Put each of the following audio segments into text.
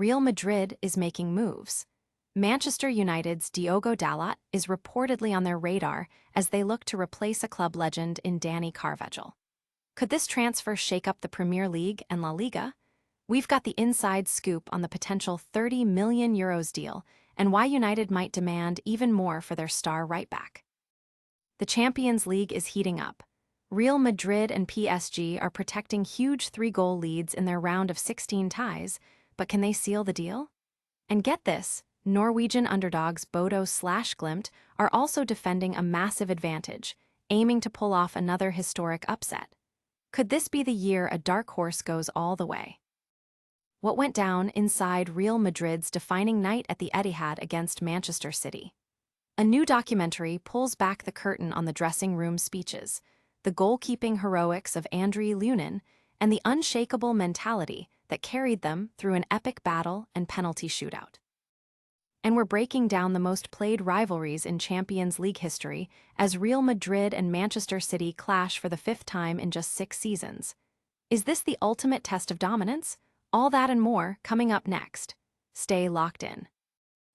Real Madrid is making moves. Manchester United's Diogo Dalot is reportedly on their radar as they look to replace a club legend in Dani Carvajal. Could this transfer shake up the Premier League and La Liga? We've got the inside scoop on the potential €30 million deal and why United might demand even more for their star right-back. The Champions League is heating up. Real Madrid and PSG are protecting huge 3-goal leads in their round of 16 ties, but can they seal the deal? And get this, Norwegian underdogs Bodø/Glimt are also defending a massive advantage, aiming to pull off another historic upset. Could this be the year a dark horse goes all the way? What went down inside Real Madrid's defining night at the Etihad against Manchester City? A new documentary pulls back the curtain on the dressing room speeches, the goalkeeping heroics of Andriy Lunin, and the unshakable mentality that carried them through an epic battle and penalty shootout. And we're breaking down the most played rivalries in Champions League history as Real Madrid and Manchester City clash for the 5th time in just 6 seasons. Is this the ultimate test of dominance? All that and more coming up next. Stay locked in.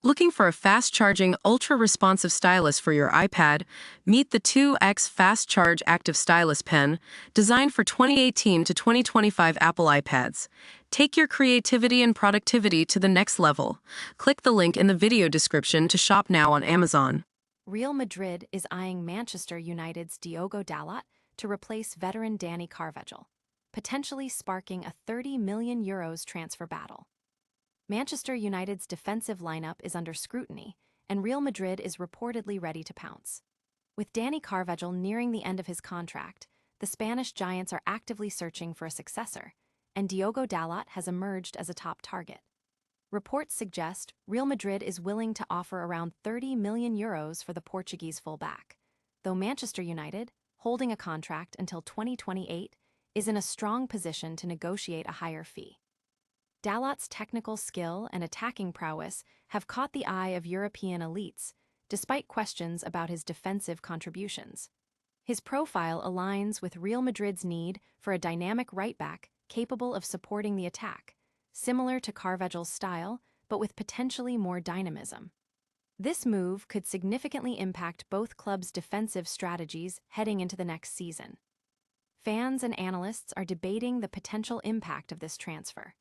Looking for a fast-charging, ultra-responsive stylus for your iPad? Meet the 2X Fast Charge Active Stylus Pen, designed for 2018 to 2025 Apple iPads. Take your creativity and productivity to the next level. Click the link in the video description to shop now on Amazon. Real Madrid is eyeing Manchester United's Diogo Dalot to replace veteran Dani Carvajal, potentially sparking a €30 million transfer battle. Manchester United's defensive lineup is under scrutiny, and Real Madrid is reportedly ready to pounce. With Dani Carvajal nearing the end of his contract, the Spanish giants are actively searching for a successor, and Diogo Dalot has emerged as a top target. Reports suggest Real Madrid is willing to offer around €30 million for the Portuguese fullback, though Manchester United, holding a contract until 2028, is in a strong position to negotiate a higher fee. Dalot's technical skill and attacking prowess have caught the eye of European elites, despite questions about his defensive contributions. His profile aligns with Real Madrid's need for a dynamic right-back capable of supporting the attack, similar to Carvajal's style, but with potentially more dynamism. This move could significantly impact both clubs' defensive strategies heading into the next season. Fans and analysts are debating the potential impact of this transfer.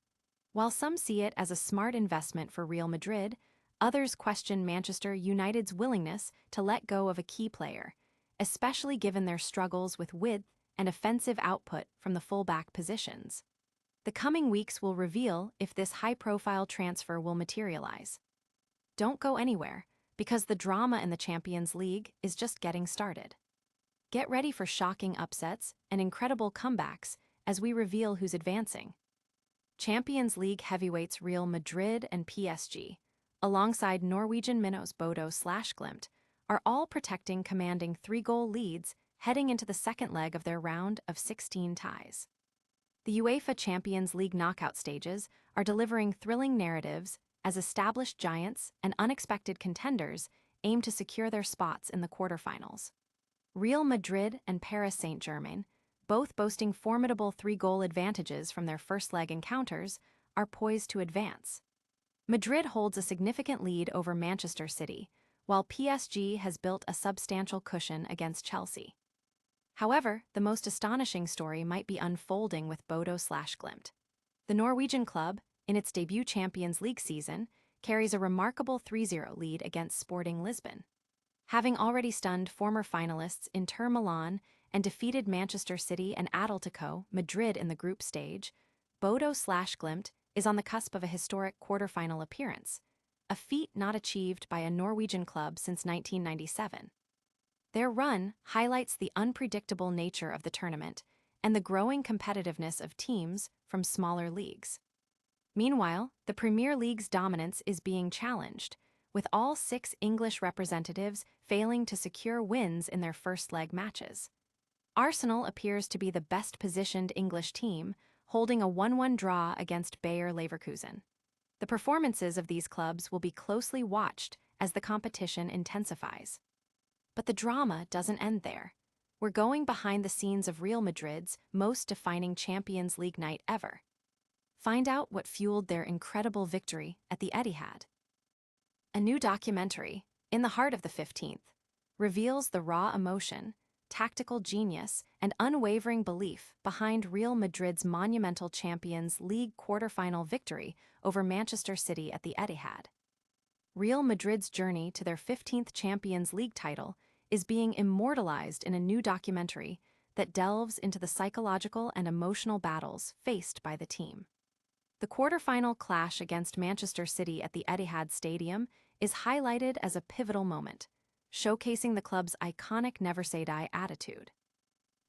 While some see it as a smart investment for Real Madrid, others question Manchester United's willingness to let go of a key player, especially given their struggles with width and offensive output from the fullback positions. The coming weeks will reveal if this high-profile transfer will materialize. Don't go anywhere, because the drama in the Champions League is just getting started. Get ready for shocking upsets and incredible comebacks as we reveal who's advancing. Champions League heavyweights Real Madrid and PSG, alongside Norwegian minnows Bodø/Glimt, are all protecting commanding 3-goal leads heading into the second leg of their round of 16 ties. The UEFA Champions League knockout stages are delivering thrilling narratives as established giants and unexpected contenders aim to secure their spots in the quarterfinals. Real Madrid and Paris Saint-Germain, both boasting formidable 3-goal advantages from their first-leg encounters, are poised to advance. Madrid holds a significant lead over Manchester City, while PSG has built a substantial cushion against Chelsea. However, the most astonishing story might be unfolding with Bodø/Glimt. The Norwegian club, in its debut Champions League season, carries a remarkable 3-0 lead against Sporting Lisbon. Having already stunned former finalists Inter Milan and defeated Manchester City and Atletico Madrid in the group stage, Bodø/Glimt is on the cusp of a historic quarterfinal appearance, a feat not achieved by a Norwegian club since 1997. Their run highlights the unpredictable nature of the tournament and the growing competitiveness of teams from smaller leagues. Meanwhile, the Premier League's dominance is being challenged, with all 6 English representatives failing to secure wins in their first-leg matches. Arsenal appears to be the best-positioned English team, holding a 1-1 draw against Bayer Leverkusen. The performances of these clubs will be closely watched as the competition intensifies. But the drama doesn't end there. We're going behind the scenes of Real Madrid's most defining Champions League night ever. Find out what fueled their incredible victory at the Etihad. A new documentary, In the Heart of the 15th, reveals the raw emotion, tactical genius, and unwavering belief behind Real Madrid's monumental Champions League quarter-final victory over Manchester City at the Etihad. Real Madrid's journey to their 15th Champions League title is being immortalized in a new documentary that delves into the psychological and emotional battles faced by the team. The quarter-final clash against Manchester City at the Etihad Stadium is highlighted as a pivotal moment, showcasing the club's iconic never-say-die attitude.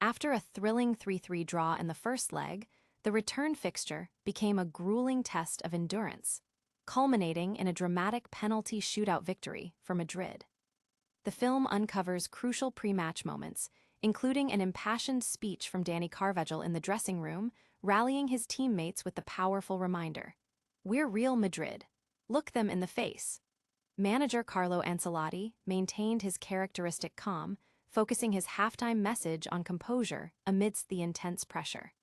After a thrilling 3-3 draw in the first leg, the return fixture became a grueling test of endurance, culminating in a dramatic penalty shootout victory for Madrid. The film uncovers crucial pre-match moments, including an impassioned speech from Dani Carvajal in the dressing room, rallying his teammates with the powerful reminder, "We're Real Madrid. Look them in the face." Manager Carlo Ancelotti maintained his characteristic calm, focusing his halftime message on composure amidst the intense pressure.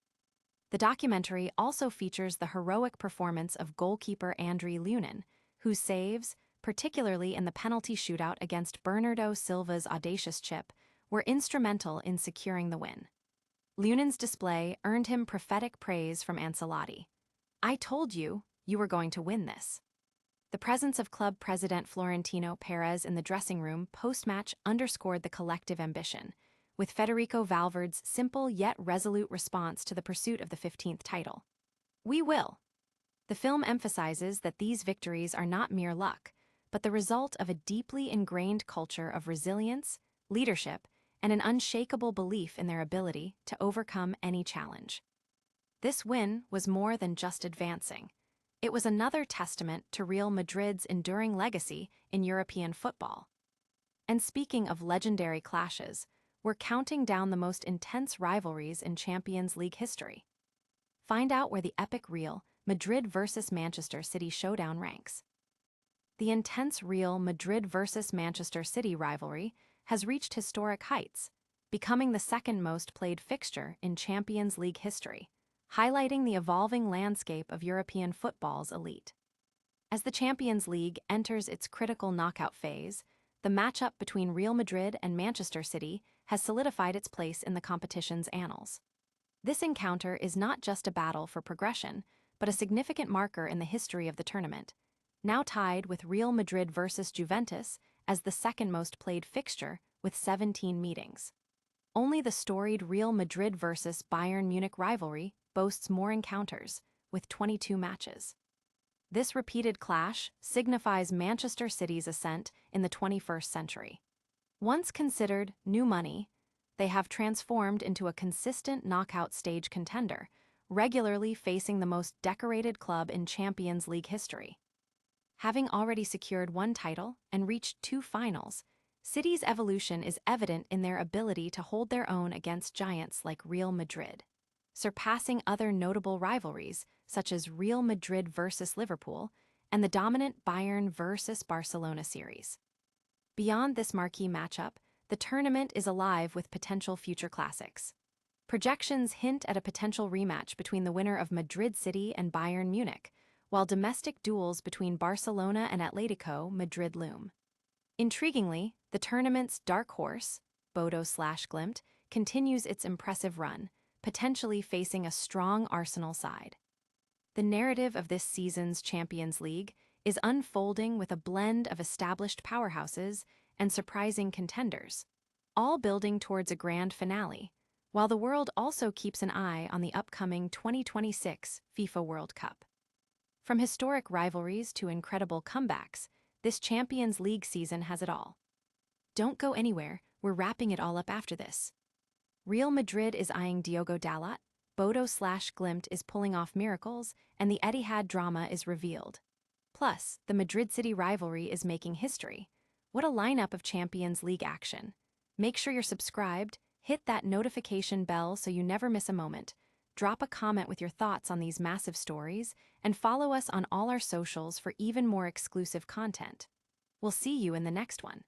The documentary also features the heroic performance of goalkeeper Andriy Lunin, whose saves, particularly in the penalty shootout against Bernardo Silva's audacious chip, were instrumental in securing the win. Lunin's display earned him prophetic praise from Ancelotti. "I told you, you were going to win this." The presence of club president Florentino Perez in the dressing room post-match underscored the collective ambition, with Federico Valverde's simple yet resolute response to the pursuit of the 15th title. "We will." The film emphasizes that these victories are not mere luck, but the result of a deeply ingrained culture of resilience, leadership, and an unshakable belief in their ability to overcome any challenge. This win was more than just advancing. It was another testament to Real Madrid's enduring legacy in European football. And speaking of legendary clashes, we're counting down the most intense rivalries in Champions League history. Find out where the epic Real Madrid versus Manchester City showdown ranks. The intense Real Madrid versus Manchester City rivalry has reached historic heights, becoming the second most played fixture in Champions League history, highlighting the evolving landscape of European football's elite. As the Champions League enters its critical knockout phase, the matchup between Real Madrid and Manchester City has solidified its place in the competition's annals. This encounter is not just a battle for progression, but a significant marker in the history of the tournament, now tied with Real Madrid versus Juventus as the second most played fixture with 17 meetings. Only the storied Real Madrid versus Bayern Munich rivalry boasts more encounters, with 22 matches. This repeated clash signifies Manchester City's ascent in the 21st century. Once considered new money, they have transformed into a consistent knockout stage contender, regularly facing the most decorated club in Champions League history. Having already secured one title and reached 2 finals, City's evolution is evident in their ability to hold their own against giants like Real Madrid, surpassing other notable rivalries such as Real Madrid versus Liverpool and the dominant Bayern versus Barcelona series. Beyond this marquee matchup, the tournament is alive with potential future classics. Projections hint at a potential rematch between the winner of Madrid City and Bayern Munich, while domestic duels between Barcelona and Atletico Madrid loom. Intriguingly, the tournament's dark horse, Bodø/Glimt, continues its impressive run, potentially facing a strong Arsenal side. The narrative of this season's Champions League is unfolding with a blend of established powerhouses and surprising contenders, all building towards a grand finale, while the world also keeps an eye on the upcoming 2026 FIFA World Cup. From historic rivalries to incredible comebacks, this Champions League season has it all. Don't go anywhere, we're wrapping it all up after this. Real Madrid is eyeing Diogo Dalot, Bodø/Glimt is pulling off miracles, and the Etihad drama is revealed. Plus, the Madrid City rivalry is making history. What a lineup of Champions League action. Make sure you're subscribed, hit that notification bell so you never miss a moment. Drop a comment with your thoughts on these massive stories, and follow us on all our socials for even more exclusive content. We'll see you in the next one.